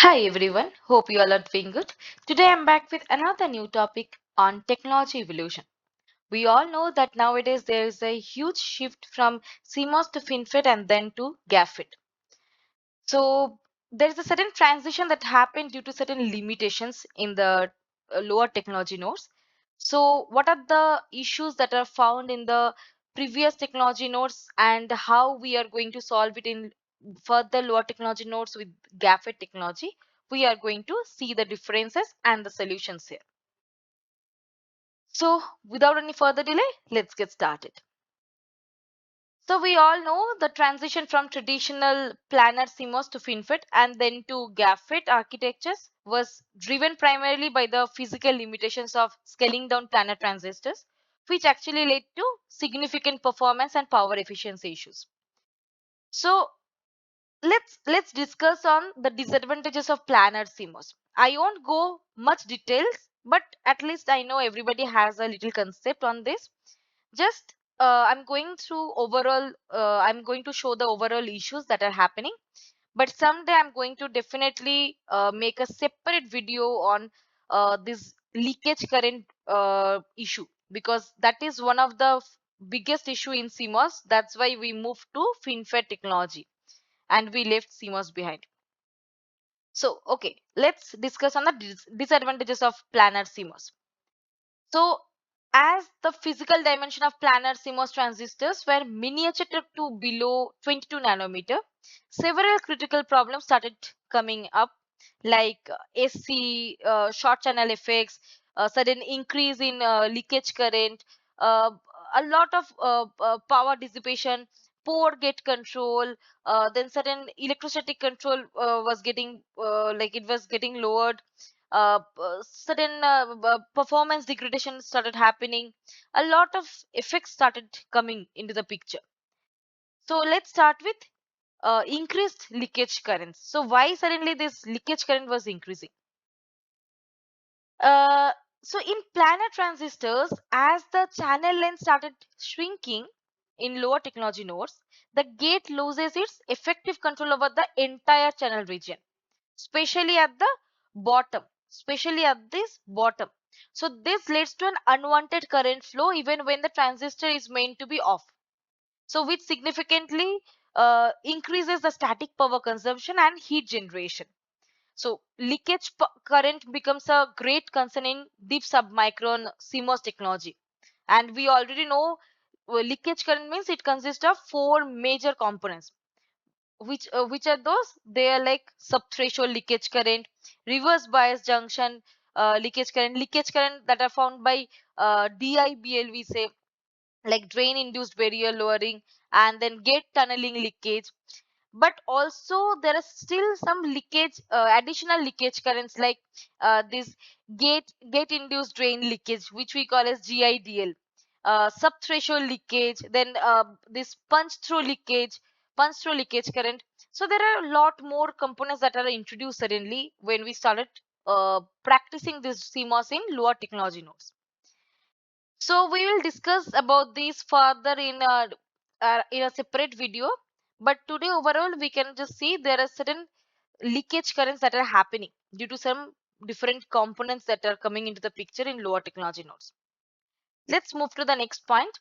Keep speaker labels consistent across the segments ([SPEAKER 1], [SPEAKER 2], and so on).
[SPEAKER 1] Hi everyone, hope you all are doing good. Today I'm back with another new topic on technology evolution. We all know that nowadays there is a huge shift from CMOS to FinFET and then to GAAFET. So there is a certain transition that happened due to certain limitations in the lower technology nodes. So what are the issues that are found in the previous technology nodes and how we are going to solve it in further lower technology nodes with GAAFET technology? We are going to see the differences and the solutions here. So without any further delay, let's get started. So we all know the transition from traditional planar CMOS to FinFET and then to GAAFET architectures was driven primarily by the physical limitations of scaling down planar transistors, which actually led to significant performance and power efficiency issues. So let's discuss on the disadvantages of planar CMOS. I won't go much details, but at least I know everybody has a little concept on this. Just I'm going through overall, I'm going to show the overall issues that are happening, but someday I'm going to definitely make a separate video on this leakage current issue, because that is one of the biggest issue in CMOS. That's why we moved to FinFET technology and we left CMOS behind. So okay, let's discuss on the disadvantages of planar CMOS. So, as the physical dimension of planar CMOS transistors were miniatured to below 22 nanometer, several critical problems started coming up, like AC, short channel effects, sudden increase in leakage current, uh, a lot of power dissipation, poor gate control, then certain electrostatic control was getting like it was getting lowered, sudden performance degradation started happening. A lot of effects started coming into the picture. So let's start with increased leakage currents. So why suddenly this leakage current was increasing? uh, so in planar transistors, as the channel length started shrinking in lower technology nodes, the gate loses its effective control over the entire channel region, especially at the bottom, especially at this bottom. So this leads to an unwanted current flow even when the transistor is meant to be off. So which significantly increases the static power consumption and heat generation. So leakage current becomes a great concern in deep submicron CMOS technology. And we already know leakage current means it consists of four major components. Which are those? They are like subthreshold leakage current, reverse bias junction leakage current that are found by DIBL, we say, like drain induced barrier lowering, and then gate tunneling leakage. But also there are still some leakage, additional leakage currents, like this gate induced drain leakage, which we call as GIDL, subthreshold leakage, then this punch through leakage current. So there are a lot more components that are introduced suddenly when we started practicing this CMOS in lower technology nodes. So we will discuss about these further in a separate video. But today overall we can just see there are certain leakage currents that are happening due to some different components that are coming into the picture in lower technology nodes. Let's move to the next point.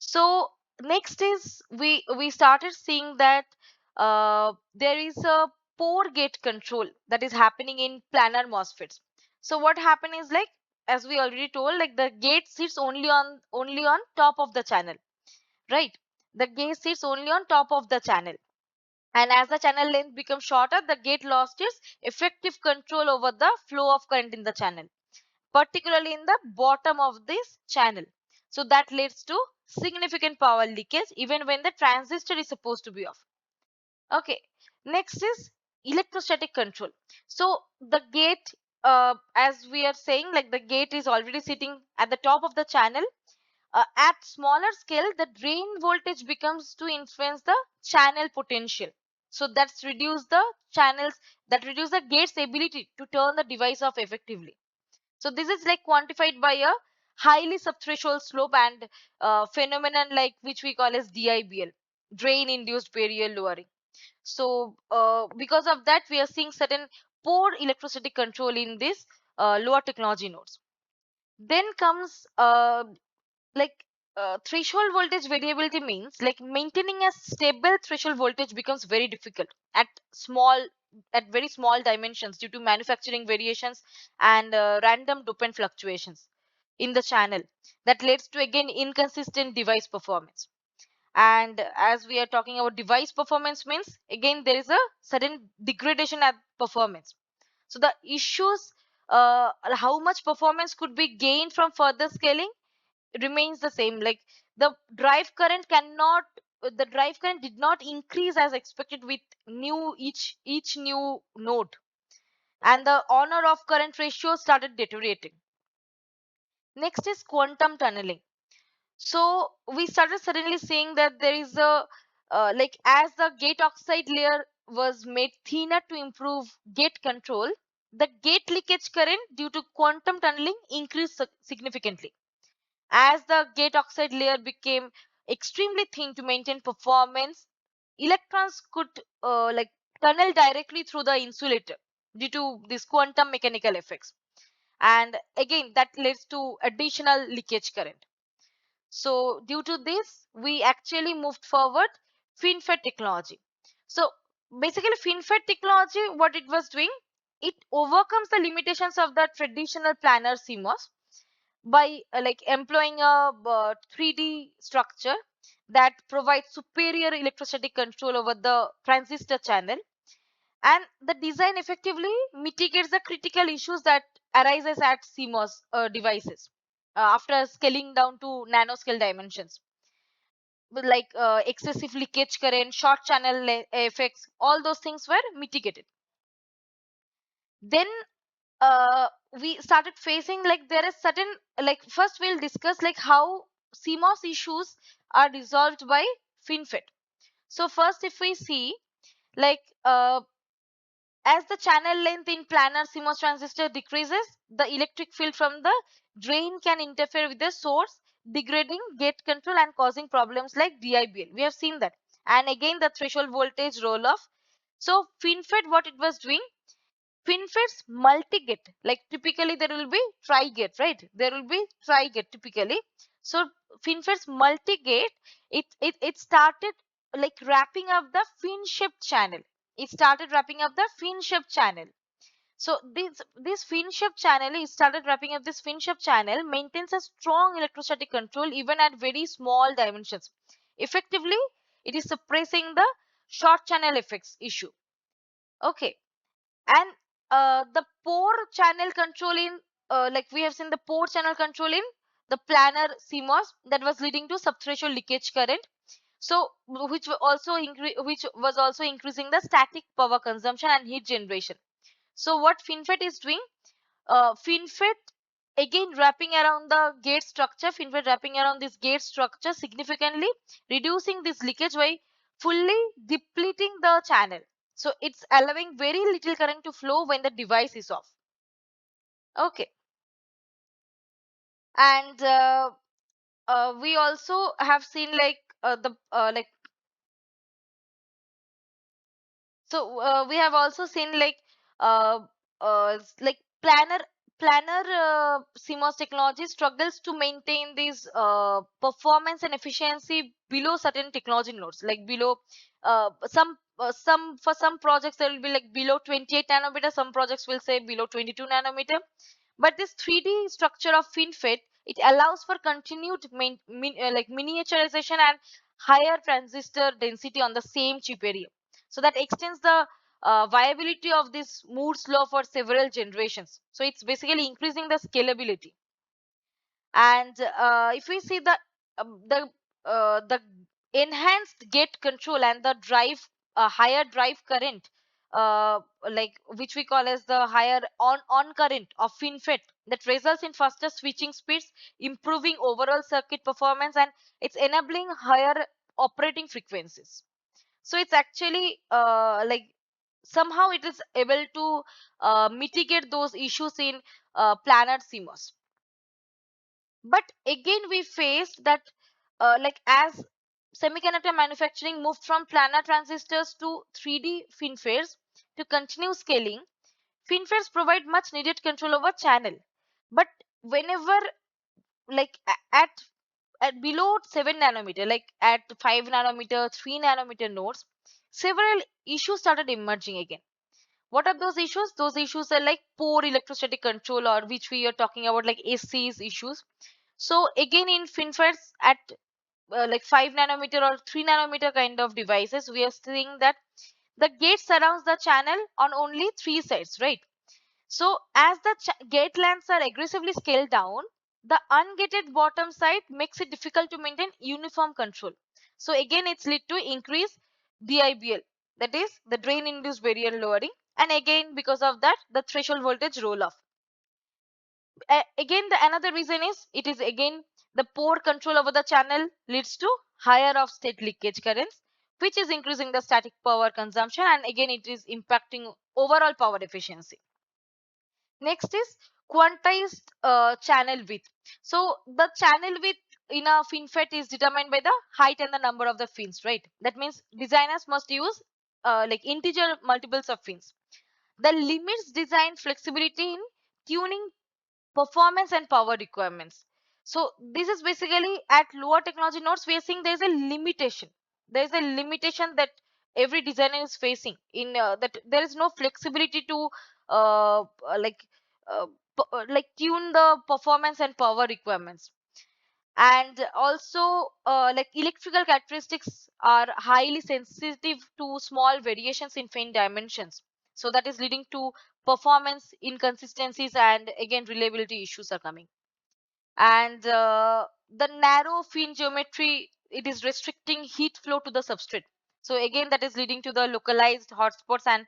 [SPEAKER 1] So next is we started seeing that there is a poor gate control that is happening in planar MOSFETs. So what happened is, like, as we already told, like the gate sits only on top of the channel, right? The gate sits only on top of the channel, and as the channel length becomes shorter, the gate lost its effective control over the flow of current in the channel, particularly in the bottom of this channel. So that leads to significant power leakage even when the transistor is supposed to be off. Okay, next is electrostatic control. So the gate, as we are saying, like the gate is already sitting at the top of the channel. At smaller scale, the drain voltage becomes to influence the channel potential. So that's reduce the channels, that reduce the gate's ability to turn the device off effectively. So this is like quantified by a highly subthreshold slope and phenomenon like which we call as DIBL, drain induced barrier lowering. So because of that, we are seeing certain poor electrostatic control in these lower technology nodes. Then comes like threshold voltage variability, means like maintaining a stable threshold voltage becomes very difficult at very small dimensions due to manufacturing variations and random dopant fluctuations in the channel that leads to again inconsistent device performance. And as we are talking about device performance, means again there is a sudden degradation at performance. So the issues, how much performance could be gained from further scaling remains the same. Like the drive current did not increase as expected with each new node, and the honor of current ratio started deteriorating. Next is quantum tunneling. So we started suddenly seeing that there is a like as the gate oxide layer was made thinner to improve gate control, the gate leakage current due to quantum tunneling increased significantly. As the gate oxide layer became extremely thin to maintain performance, electrons could tunnel directly through the insulator due to these quantum mechanical effects, and again that leads to additional leakage current. So due to this, we actually moved forward Finfet technology. So basically Finfet technology, what it was doing, it overcomes the limitations of the traditional planar CMOS by employing a 3D structure that provides superior electrostatic control over the transistor channel, and the design effectively mitigates the critical issues that arises at CMOS devices after scaling down to nanoscale dimensions, with excessive leakage current, short channel effects, all those things were mitigated. Then we started facing there is certain, first we'll discuss how CMOS issues are resolved by FinFET. So first if we see, like as the channel length in planar CMOS transistor decreases, the electric field from the drain can interfere with the source, degrading gate control and causing problems like DIBL. We have seen that. And again the threshold voltage roll off. So FinFET, what it was doing, FinFET's multi-gate, like typically there will be tri-gate, right? There will be tri-gate typically. So FinFET's multi-gate, it started wrapping up the fin-shaped channel. It started wrapping up the fin-shaped channel. So this fin-shaped channel, it started wrapping up this fin-shaped channel, maintains a strong electrostatic control even at very small dimensions. Effectively, it is suppressing the short channel effects issue. Okay, and the poor channel control in we have seen the poor channel control in the planar CMOS that was leading to subthreshold leakage current, so which was also increasing the static power consumption and heat generation. So what FinFET is doing, FinFET again wrapping around the gate structure, FinFET wrapping around this gate structure, significantly reducing this leakage by fully depleting the channel. So it's allowing very little current to flow when the device is off. Okay, and we also have seen the so we have also seen uh, planner CMOS technology struggles to maintain this performance and efficiency below certain technology nodes, like below some for some projects there will be like below 28 nanometer, some projects will say below 22 nanometer. But this 3D structure of FinFET, it allows for continued miniaturization and higher transistor density on the same chip area. So that extends the viability of this Moore's law for several generations. So it's basically increasing the scalability. And if we see the enhanced gate control and the higher drive current, which we call as the higher on current of FinFET, that results in faster switching speeds, improving overall circuit performance, and it's enabling higher operating frequencies. So it's actually somehow it is able to mitigate those issues in planar CMOS. But again we faced that as semiconductor manufacturing moved from planar transistors to 3D FinFETs to continue scaling, FinFETs provide much needed control over channel. But whenever, like at below 7 nanometer, like at 5 nanometer, 3 nanometer nodes, several issues started emerging again. What are those issues? Those issues are like poor electrostatic control, or which we are talking about like ACs issues. So again, in FinFETs at like 5 nanometer or 3 nanometer kind of devices, we are seeing that the gate surrounds the channel on only three sides, right? So as the gate lengths are aggressively scaled down, the ungated bottom side makes it difficult to maintain uniform control. So again, it's lead to increase DIBL, that is the drain induced barrier lowering, and again because of that the threshold voltage roll off. Again, the another reason is it is again the poor control over the channel leads to higher off state leakage currents, which is increasing the static power consumption, and again it is impacting overall power efficiency. Next is quantized channel width. So the channel width in a FinFET is determined by the height and the number of the fins, right? That means designers must use like integer multiples of fins. The limits design flexibility in tuning performance and power requirements. So this is basically at lower technology nodes, we are seeing there is a limitation. There is a limitation that every designer is facing in that there is no flexibility to uh, like uh, like tune the performance and power requirements. And also like electrical characteristics are highly sensitive to small variations in fin dimensions, so that is leading to performance inconsistencies, and again reliability issues are coming. And the narrow fin geometry, it is restricting heat flow to the substrate, so again that is leading to the localized hotspots, and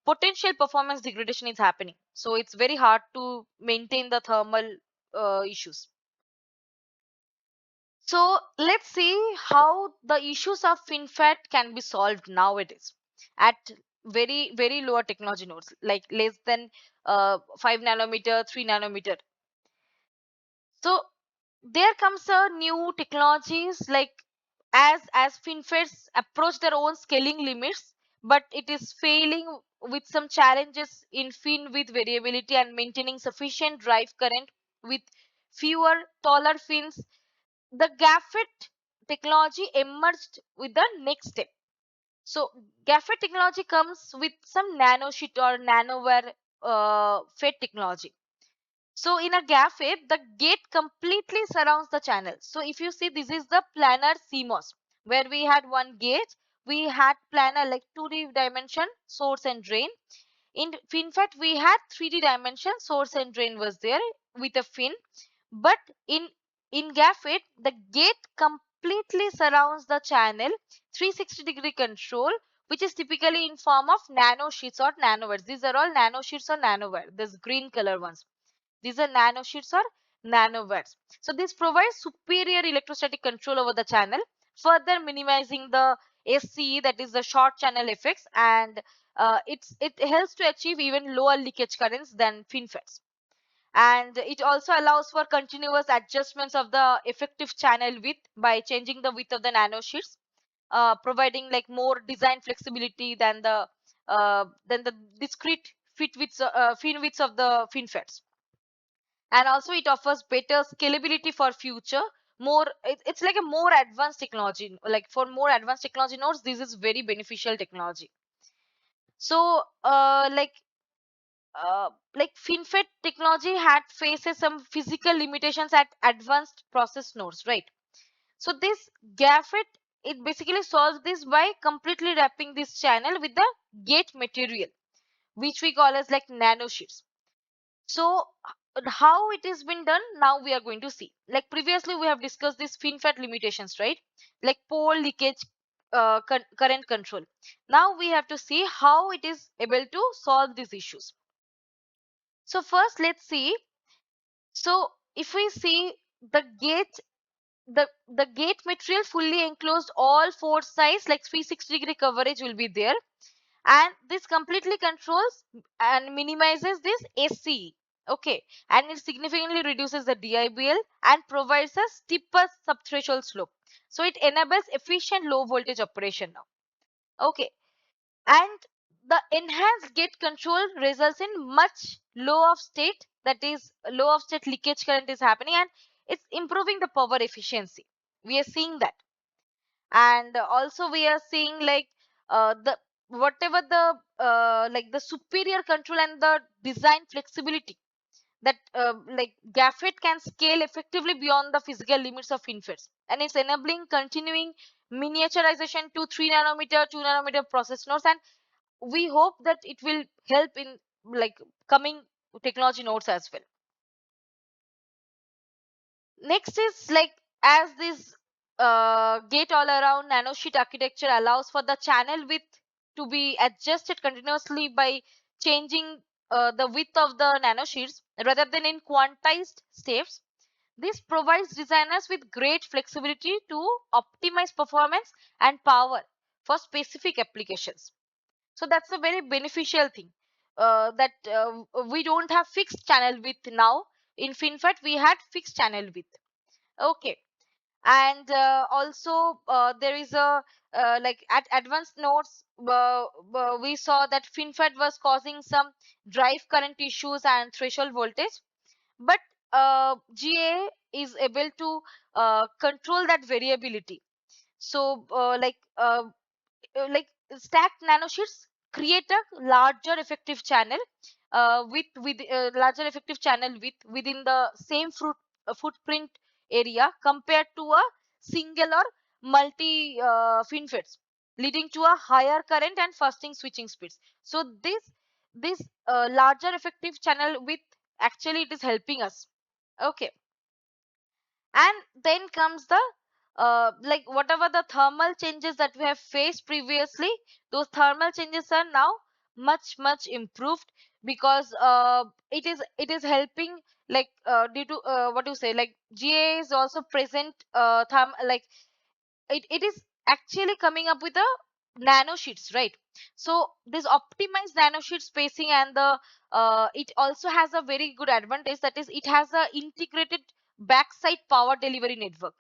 [SPEAKER 1] potential performance degradation is happening, so it's very hard to maintain the thermal issues. So let's see how the issues of FinFET can be solved nowadays at very lower technology nodes, like less than 5 nanometer, 3 nanometer. So there comes a new technologies, like as FinFETs approach their own scaling limits, but it is failing with some challenges in fin width variability and maintaining sufficient drive current with fewer taller fins. The GAAFET technology emerged with the next step. So GAAFET technology comes with some nanosheet or nanowire FET technology. So in a GAAFET, the gate completely surrounds the channel. So if you see, this is the planar CMOS, where we had one gate, we had planar like 2D dimension, source and drain. In FinFET, we had 3D dimension, source and drain was there with a fin. But in GAAFET, the gate completely surrounds the channel, 360-degree control, which is typically in form of nanosheets or nanowires. These are all nanosheets or nanowire, these green color ones. These are nanosheets or nanowires. So this provides superior electrostatic control over the channel, further minimizing the SCE, that is the short channel effects, and it helps to achieve even lower leakage currents than FinFETs. And it also allows for continuous adjustments of the effective channel width by changing the width of the nanosheets, providing like more design flexibility than the discrete fin widths of the FinFETs. And also it offers better scalability for future, it's like a more advanced technology, like for more advanced technology nodes this is very beneficial technology. So like FinFET technology had faces some physical limitations at advanced process nodes, right? So this GAAFET, it basically solves this by completely wrapping this channel with the gate material, which we call as like nanosheets. So how it has been done, now we are going to see. Like previously we have discussed these FinFET limitations, right? Like pole leakage current control. Now we have to see how it is able to solve these issues. So first let's see. So if we see the gate, the gate material fully enclosed all four sides, like 360-degree coverage will be there, and this completely controls and minimizes this SCE. Okay, and it significantly reduces the DIBL and provides a steeper subthreshold slope. So it enables efficient low voltage operation now. Okay, and the enhanced gate control results in much low of state, that is low of state leakage current is happening, and it's improving the power efficiency. We are seeing that. And also we are seeing like the whatever the like the superior control and the design flexibility that like GAAFET can scale effectively beyond the physical limits of FinFETs, and it's enabling continuing miniaturization to 3 nanometer 2 nanometer process nodes, and we hope that it will help in like coming technology nodes as well. Next is like, as this gate all around nanosheet architecture allows for the channel width to be adjusted continuously by changing the width of the nanosheets rather than in quantized steps. This provides designers with great flexibility to optimize performance and power for specific applications. So that's a very beneficial thing, that we don't have fixed channel width now. In FinFET, we had fixed channel width. Okay. And also there is a like at advanced nodes, we saw that FinFET was causing some drive current issues and threshold voltage, but GA is able to control that variability. So like stacked nanosheets create a larger effective channel with larger effective channel width within the same footprint area compared to a single or multi FinFETs, leading to a higher current and fasting switching speeds. So this larger effective channel width, actually it is helping us. Okay. And then comes the like whatever the thermal changes that we have faced previously, those thermal changes are now much improved, because it is helping, like due to what you say, like GA is also present like it is actually coming up with a nano sheets, right? So this optimized nano sheet spacing and the it also has a very good advantage, that is it has a integrated backside power delivery network.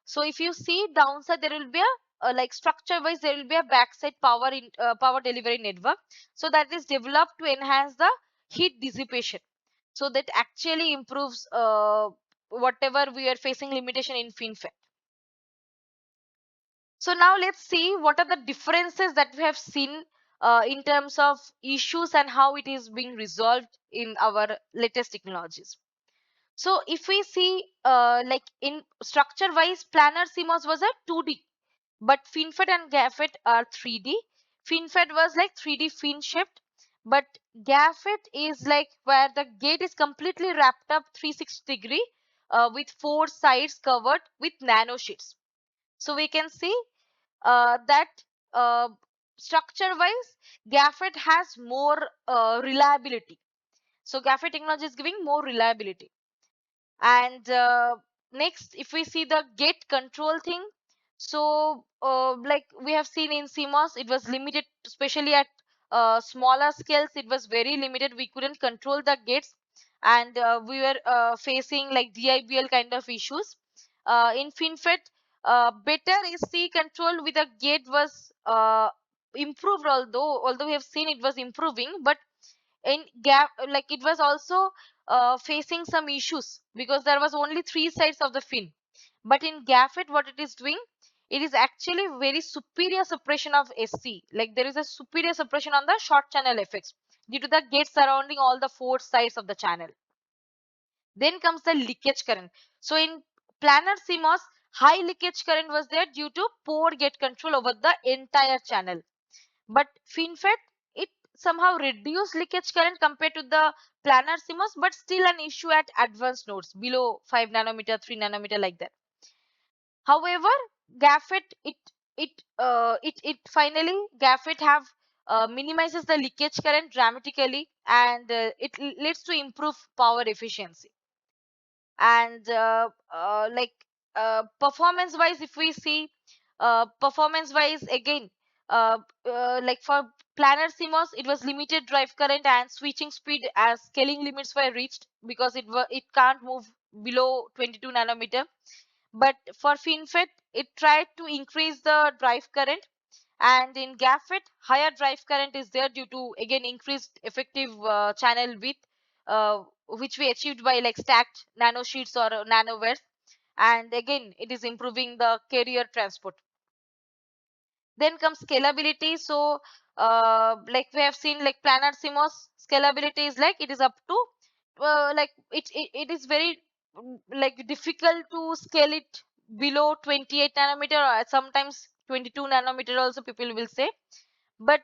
[SPEAKER 1] So if you see downside, there will be a like structure wise there will be a backside power delivery network, so that is developed to enhance the heat dissipation, so that actually improves whatever we are facing limitation in FinFET. So now let's see what are the differences that we have seen in terms of issues and how it is being resolved in our latest technologies. So if we see like in structure wise, planar CMOS was a 2D, but FinFET and GAAFET are 3D. FinFET was like 3D fin shaped, but GAAFET is like where the gate is completely wrapped up 360-degree with four sides covered with nano sheets. So we can see that uh, structure wise, GAAFET has more reliability. So GAAFET technology is giving more reliability. And next, if we see the gate control thing, so like we have seen in CMOS, it was limited, especially at smaller scales. It was very limited. We couldn't control the gates, and we were facing like DIBL kind of issues. In FinFET, better AC control with a gate was improved. Although we have seen it was improving, but in gap like it was also facing some issues because there was only three sides of the fin. But in GAAFET, what it is doing, it is actually very superior suppression of SC. Like there is a superior suppression on the short channel effects due to the gate surrounding all the four sides of the channel. Then comes the leakage current. So in planar CMOS, high leakage current was there due to poor gate control over the entire channel. But FinFET, it somehow reduced leakage current compared to the planar CMOS, but still an issue at advanced nodes below 5 nanometer, 3 nanometer, like that. However, GAAFET, it finally GAAFET have minimizes the leakage current dramatically, and it leads to improved power efficiency. And like performance wise, if we see performance wise again, like for planar CMOS, it was limited drive current and switching speed as scaling limits were reached because it can't move below 22 nanometer. But for FinFET, it tried to increase the drive current, And in GAAFET, higher drive current is there due to again increased effective channel width, which we achieved by like stacked nanosheets or nanowires. And again, it is improving the carrier transport. Then comes scalability. So like we have seen, like planar CMOS scalability is like it is up to like it is very like difficult to scale it below 28 nanometer, or sometimes 22 nanometer also people will say. But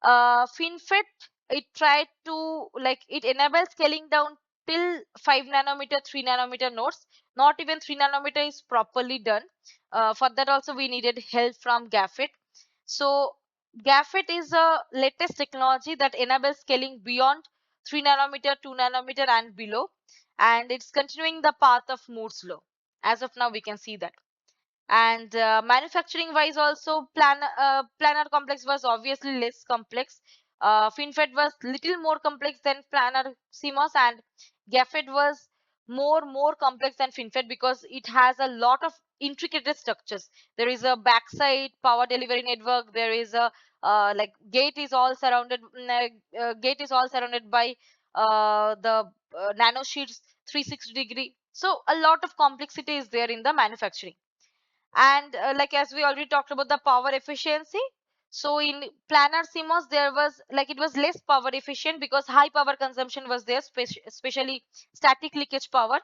[SPEAKER 1] Finfet, it tried to like it enables scaling down till 5 nanometer, 3 nanometer nodes. Not even 3 nanometer is properly done. For that also we needed help from GAAFET. So GAAFET is a latest technology that enables scaling beyond 3 nanometer, 2 nanometer and below, and it's continuing the path of Moore's law. As of now we can see that. And manufacturing wise also, planar complex was obviously less complex. Finfet was little more complex than planar CMOS, and GAAFET was more complex than Finfet because it has a lot of intricate structures. There is a backside power delivery network. There is a like gate is all surrounded gate is all surrounded by the nanosheets 360-degree. So a lot of complexity is there in the manufacturing. And like as we already talked about the power efficiency, so in planar CMOS there was like it was less power efficient because high power consumption was there, especially static leakage power.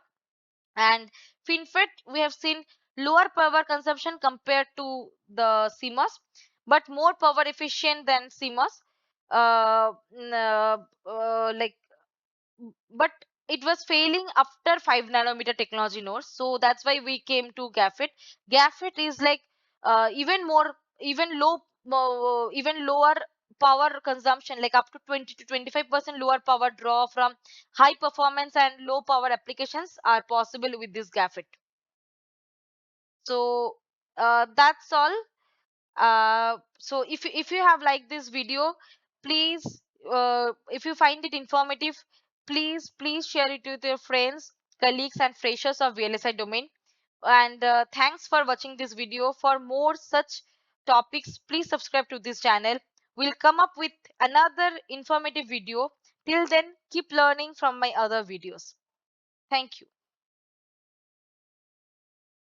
[SPEAKER 1] And Finfet, we have seen lower power consumption compared to the CMOS, but more power efficient than CMOS. Like but it was failing after 5 nanometer technology nodes, so that's why we came to GAAFET. GAAFET is like even more, even lower power consumption, like up to 20 to 25% lower power draw from high performance and low power applications are possible with this GAAFET. So that's all. So if you have liked this video, please if you find it informative, please share it with your friends, colleagues and freshers of VLSI domain. And thanks for watching this video. For more such topics, please subscribe to this channel. We'll come up with another informative video. Till then, keep learning from my other videos. Thank you.